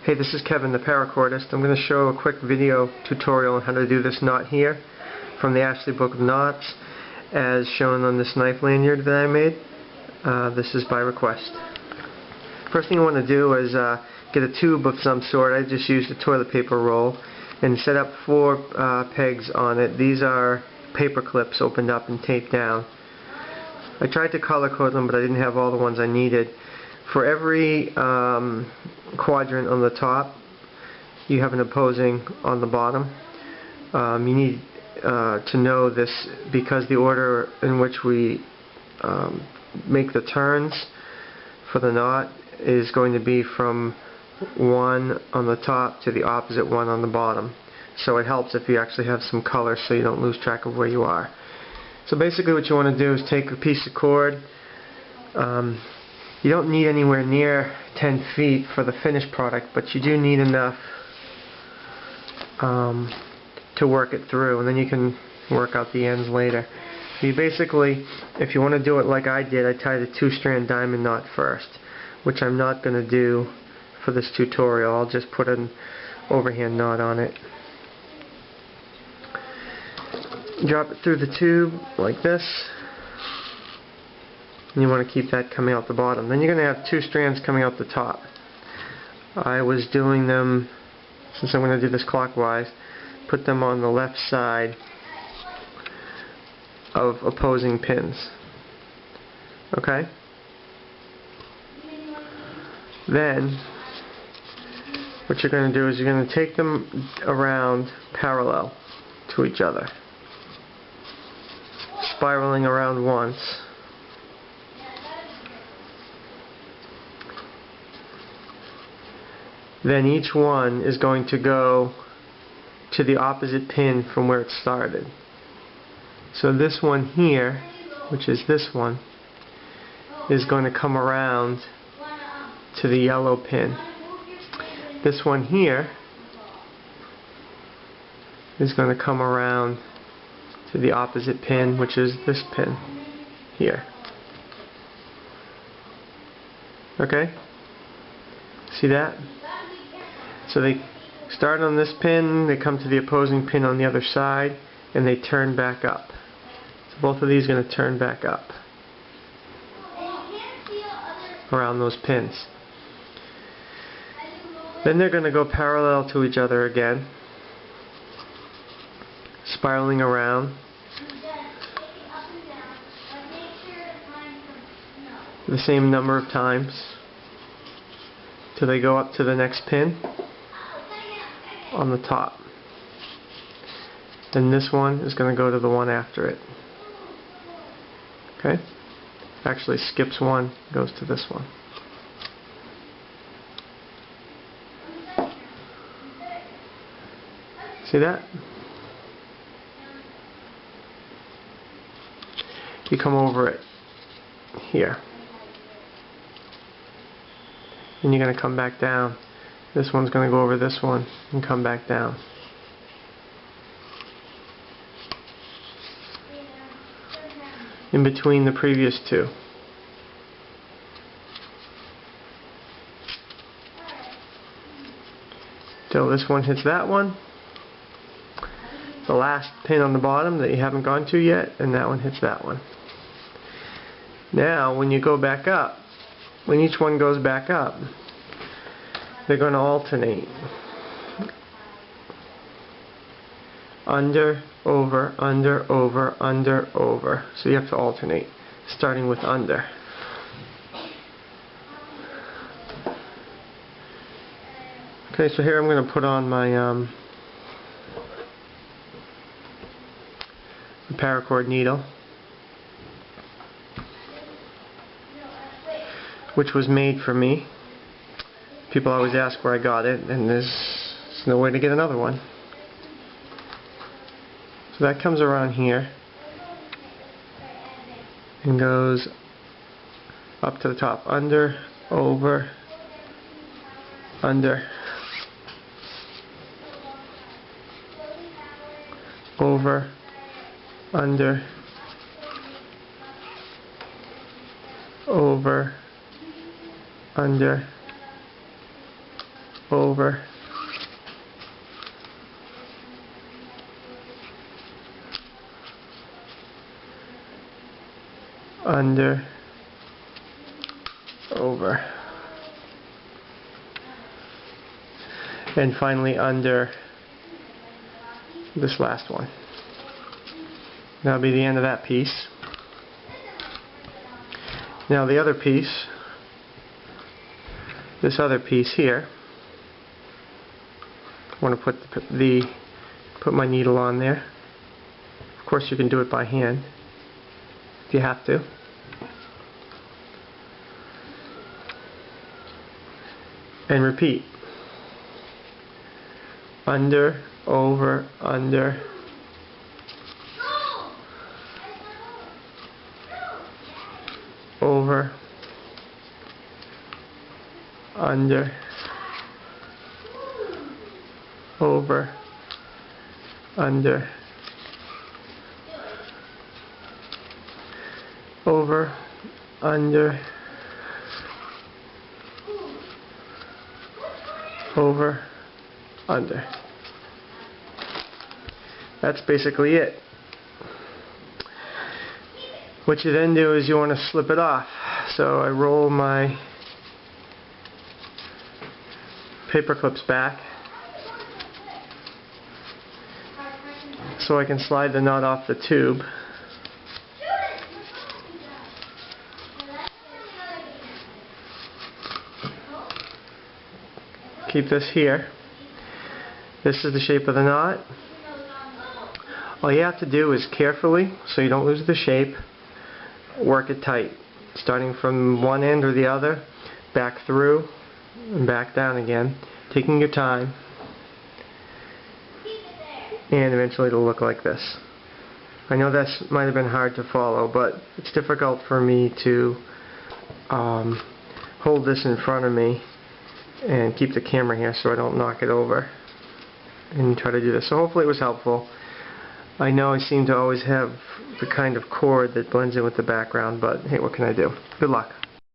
Hey, this is Kevin, the Paracordist. I'm going to show a quick video tutorial on how to do this knot here from the Ashley Book of Knots, as shown on this knife lanyard that I made. This is by request. First thing you want to do is get a tube of some sort. I just used a toilet paper roll and set up 4 pegs on it. These are paper clips opened up and taped down. I tried to color code them, but I didn't have all the ones I needed. For every quadrant on the top, you have an opposing on the bottom. You need to know this because the order in which we make the turns for the knot is going to be from one on the top to the opposite one on the bottom. So it helps if you actually have some color so you don't lose track of where you are. So basically what you want to do is take a piece of cord. You don't need anywhere near 10 feet for the finished product, but you do need enough to work it through, and then you can work out the ends later. So you basically, if you want to do it like I did, I tied a 2-strand diamond knot first, which I'm not going to do for this tutorial. I'll just put an overhand knot on it. Drop it through the tube like this. And you want to keep that coming out the bottom. Then you're going to have 2 strands coming out the top. I was doing them, since I'm going to do this clockwise, put them on the left side of opposing pins. Okay? Then what you're going to do is you're going to take them around parallel to each other, spiraling around once. Then each one is going to go to the opposite pin from where it started. So this one here, which is this one, is going to come around to the yellow pin. This one here is going to come around to the opposite pin, which is this pin here. Okay? See that? So they start on this pin, they come to the opposing pin on the other side, and they turn back up. So both of these are going to turn back up around those pins. Then they're going to go parallel to each other again, spiraling around the same number of times till they go up to the next pin on the top. Then this one is going to go to the one after it. Okay? Actually skips one, goes to this one. See that? You come over it here. And you're going to come back down. This one's going to go over this one and come back down. In between the previous 2. Till this one hits that one. The last pin on the bottom that you haven't gone to yet, and that one hits that one. Now when you go back up, when each one goes back up, they're going to alternate. Under, over, under, over, under, over. So you have to alternate, starting with under. Okay, so here I'm going to put on my paracord needle, which was made for me. People always ask where I got it, and there's no way to get another one. So that comes around here and goes up to the top. Under, over, under, over, under, over, under, over, under, over, and finally under this last one. That'll be the end of that piece. Now the other piece, this other piece here, I want to put my needle on there. Of course you can do it by hand if you have to. And repeat. Under, over, under, over, under, over, under, over, under, over, under. That's basically it. What you then do is you want to slip it off. So I roll my paper clips back so I can slide the knot off the tube. Keep this here. This is the shape of the knot. All you have to do is carefully, so you don't lose the shape, work it tight. Starting from one end or the other, back through, and back down again, taking your time, and eventually it'll look like this. I know that might have been hard to follow, but it's difficult for me to hold this in front of me and keep the camera here so I don't knock it over and try to do this. So hopefully it was helpful. I know I seem to always have the kind of cord that blends in with the background, but hey, what can I do? Good luck.